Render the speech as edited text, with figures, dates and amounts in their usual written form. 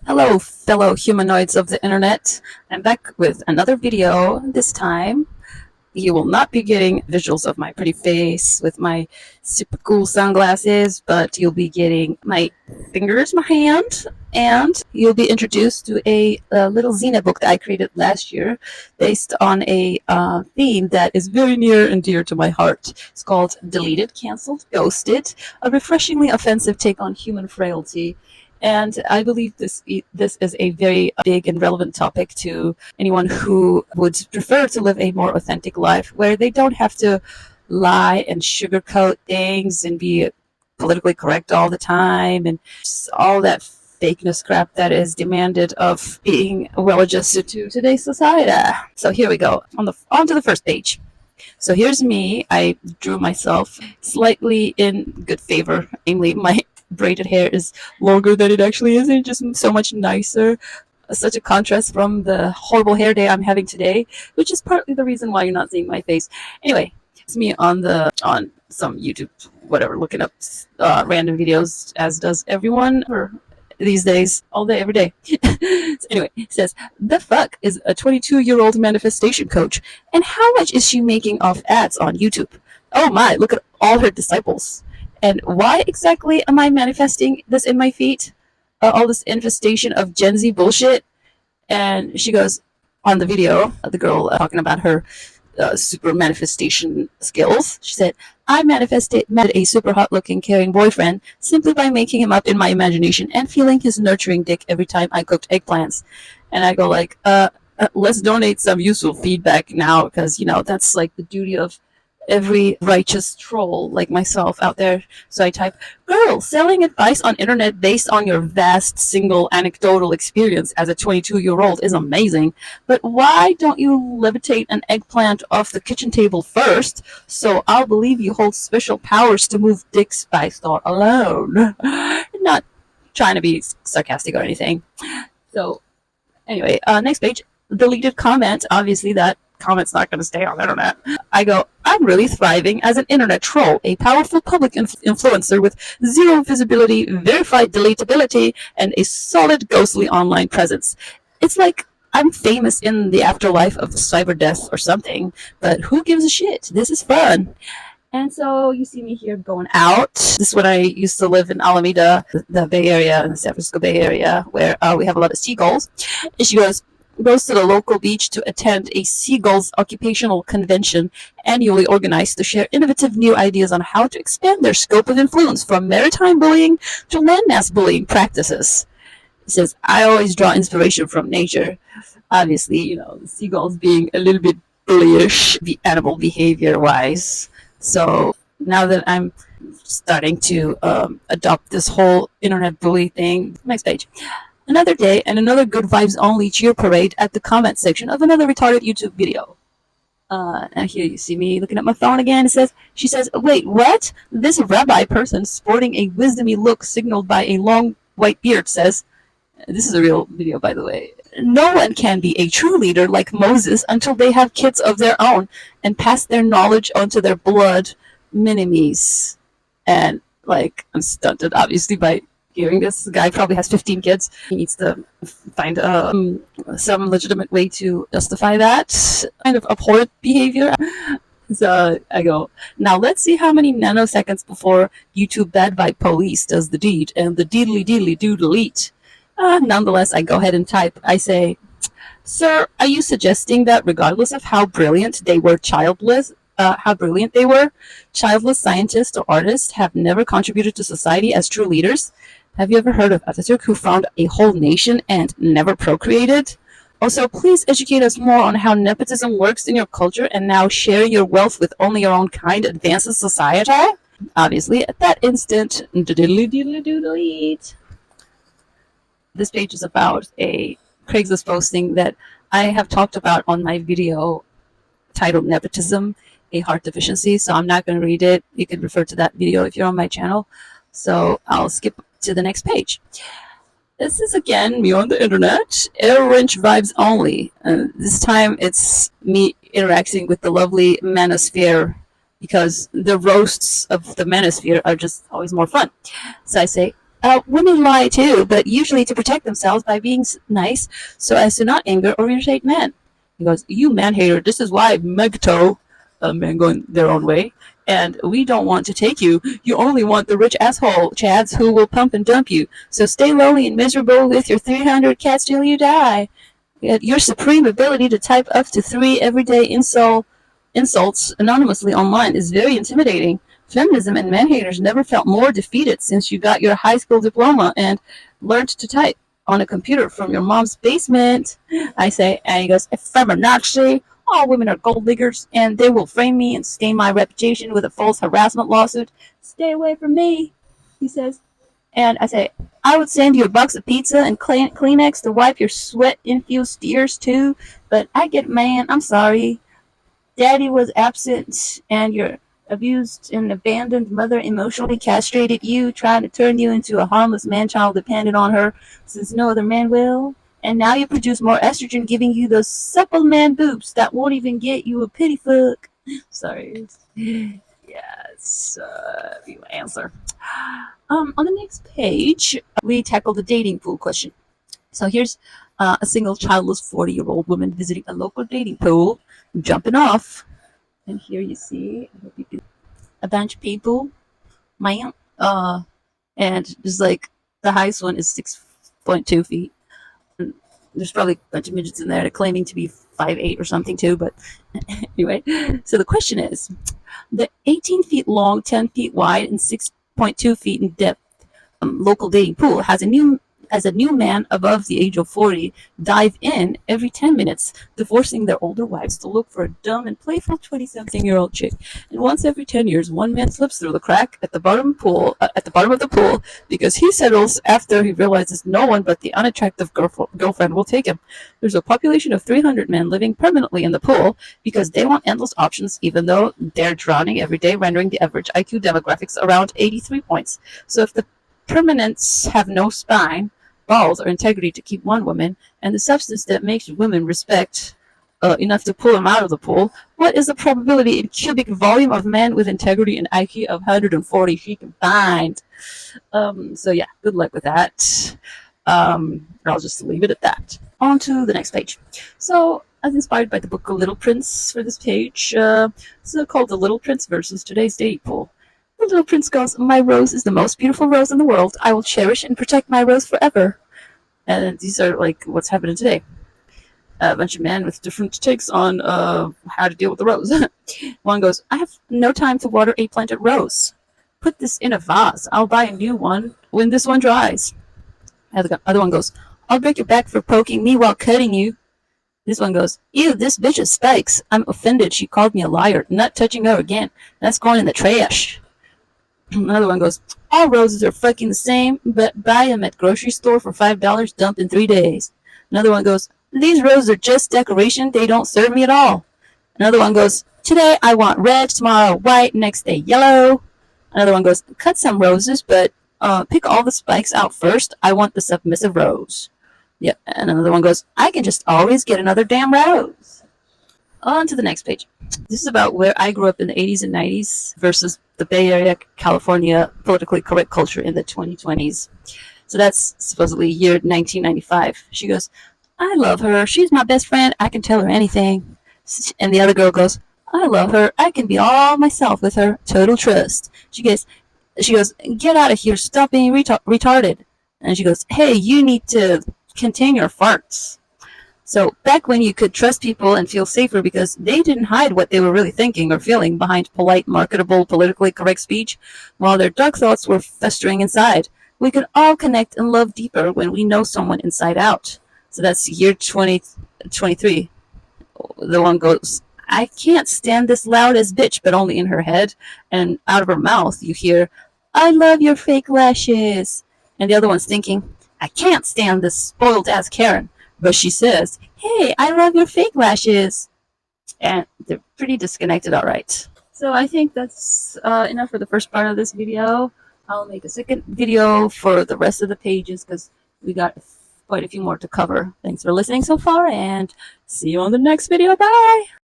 Hello, fellow humanoids of the internet. I'm back with another video. This time, you will not be getting visuals of my pretty face with my super cool sunglasses, but you'll be getting my fingers, my hand, and you'll be introduced to a little Xena book that I created last year based on a theme that is very near and dear to my heart. It's called Deleted, Cancelled, Ghosted, a refreshingly offensive take on human frailty. And I believe this is a very big and relevant topic to anyone who would prefer to live a more authentic life where they don't have to lie and sugarcoat things and be politically correct all the time and all that fakeness crap that is demanded of being well adjusted to today's society. So here we go on to the first page. So here's me. I drew myself slightly in good favor. Namely, my braided hair is longer than it actually is, and just so much nicer. Such a contrast from the horrible hair day I'm having today, which is partly the reason why you're not seeing my face. Anyway, it's me on some YouTube, whatever, looking up random videos, as does everyone these days, all day, every day. So anyway, it says, the fuck is a 22-year-old manifestation coach, and how much is she making off ads on YouTube? Oh my, look at all her disciples. And why exactly am I manifesting this in my feet? All this infestation of Gen Z bullshit. And she goes on the video, the girl talking about her super manifestation skills. She said, I manifested a super hot looking caring boyfriend simply by making him up in my imagination and feeling his nurturing dick every time I cooked eggplants. And I go like, let's donate some useful feedback now, because that's like the duty of every righteous troll like myself out there. So I type, girl, selling advice on internet based on your vast single anecdotal experience as a 22-year-old is amazing, but why don't you levitate an eggplant off the kitchen table first, so I'll believe you hold special powers to move dicks by thought alone. Not trying to be sarcastic or anything. So anyway, next page, deleted comment. Obviously that comment's not going to stay on the internet. I go, I'm really thriving as an internet troll, a powerful public influencer with zero visibility, verified deletability, and a solid ghostly online presence. It's like I'm famous in the afterlife of cyber death or something, but who gives a shit? This is fun. And so you see me here going out. This is when I used to live in Alameda, the Bay Area, in the San Francisco Bay Area, where we have a lot of seagulls. And she goes to the local beach to attend a seagulls occupational convention annually organized to share innovative new ideas on how to expand their scope of influence from maritime bullying to landmass bullying practices. It says, I always draw inspiration from nature. Obviously, the seagulls being a little bit bullyish, the animal behavior wise. So now that I'm starting to adopt this whole internet bully thing, next page. Another day and another good vibes only cheer parade at the comment section of another retarded YouTube video. And here you see me looking at my phone again. She says, wait, what? This rabbi person sporting a wisdomy look signaled by a long white beard says, this is a real video, by the way, no one can be a true leader like Moses until they have kids of their own and pass their knowledge onto their blood minimes. And I'm stunted, obviously, by hearing this. The guy probably has 15 kids. He needs to find some legitimate way to justify that kind of abhorrent behavior. So I go, now let's see how many nanoseconds before YouTube bad vibe police does the deed and the deedly deedly do delete. Nonetheless, I go ahead and type. I say, sir, are you suggesting that regardless of how brilliant they were childless, scientists or artists have never contributed to society as true leaders? Have you ever heard of Ataturk, who found a whole nation and never procreated? Also, please educate us more on how nepotism works in your culture and now sharing your wealth with only your own kind advances society. Obviously, at that instant, delete. This page is about a Craigslist posting that I have talked about on my video titled Nepotism, a Heart Deficiency. So I'm not going to read it. You can refer to that video if you're on my channel. So I'll skip to the next page. This is again me on the internet, air wrench vibes only. This time it's me interacting with the lovely manosphere, because the roasts of the manosphere are just always more fun. So I say, Women lie too, but usually to protect themselves by being nice so as to not anger or irritate men. He goes, "You man hater, this is why Megto, men going their own way, and we don't want to take you. You only want the rich asshole chads who will pump and dump you. So stay lonely and miserable with your 300 cats till you die. Your supreme ability to type up to 3 everyday insults anonymously online is very intimidating. Feminism and man haters never felt more defeated since you got your high school diploma and learned to type on a computer from your mom's basement." I say, and he goes, "Feminazi, all women are gold diggers, and they will frame me and stain my reputation with a false harassment lawsuit. Stay away from me," he says. And I say, "I would send you a box of pizza and Kleenex to wipe your sweat-infused tears too, but I get it, man. I'm sorry. Daddy was absent, and your abused and abandoned mother emotionally castrated you, trying to turn you into a harmless man-child dependent on her, since no other man will. And now you produce more estrogen, giving you those supple man boobs that won't even get you a pity fuck." Sorry. Yes. You answer. On the next page, we tackle the dating pool question. So here's a single childless 40-year-old woman visiting a local dating pool, jumping off. And here you see a bunch of people, man. And just like the highest one is 6.2 feet. And there's probably a bunch of midgets in there that are claiming to be 5'8" or something too. But anyway, so the question is, the 18 feet long, 10 feet wide, and 6.2 feet in depth local dating pool has a new man above the age of 40 dive in every 10 minutes, divorcing their older wives to look for a dumb and playful 20-something-year-old chick. And once every 10 years, one man slips through the crack at the bottom of the pool because he settles after he realizes no one but the unattractive girlfriend will take him. There's a population of 300 men living permanently in the pool because they want endless options, even though they're drowning every day, rendering the average IQ demographics around 83 points. So if the permanents have no spine, balls, or integrity to keep one woman, and the substance that makes women respect enough to pull them out of the pool, what is the probability in cubic volume of men with integrity and IQ of 140 she can find? So yeah, good luck with that. I'll just leave it at that. On to the next page. So I was inspired by the book Little Prince for this page. So called The Little Prince versus Today's Dating Pool. The little prince goes, "My rose is the most beautiful rose in the world. I will cherish and protect my rose forever." And these are like what's happening today. A bunch of men with different takes on how to deal with the rose. One goes, "I have no time to water a planted rose. Put this in a vase. I'll buy a new one when this one dries." Other one goes, "I'll break your back for poking me while cutting you." This one goes, "Ew, this bitch has spikes. I'm offended. She called me a liar. Not touching her again. That's going in the trash." Another one goes, "All roses are fucking the same, but buy them at grocery store for $5, dumped in 3 days." Another one goes, "These roses are just decoration. They don't serve me at all." Another one goes, "Today I want red, tomorrow white, next day yellow." Another one goes, "Cut some roses, but pick all the spikes out first. I want the submissive rose." Yep. And another one goes, "I can just always get another damn rose." On to the next page. This is about where I grew up in the 80s and 90s versus the Bay Area, California politically correct culture in the 2020s. So that's supposedly year 1995. She goes, "I love her. She's my best friend. I can tell her anything." And the other girl goes, "I love her. I can be all myself with her. Total trust." She goes, "Get out of here. Stop being retarded." And she goes, "Hey, you need to contain your farts." So back when you could trust people and feel safer because they didn't hide what they were really thinking or feeling behind polite, marketable, politically correct speech, while their dark thoughts were festering inside, we could all connect and love deeper when we know someone inside out. So that's year 2023. The one goes, "I can't stand this loud as bitch," but only in her head. And out of her mouth, you hear, "I love your fake lashes." And the other one's thinking, "I can't stand this spoiled ass Karen." But she says, "Hey, I love your fake lashes." And they're pretty disconnected, all right. So I think that's enough for the first part of this video. I'll make a second video for the rest of the pages because we got quite a few more to cover. Thanks for listening so far, and see you on the next video. Bye!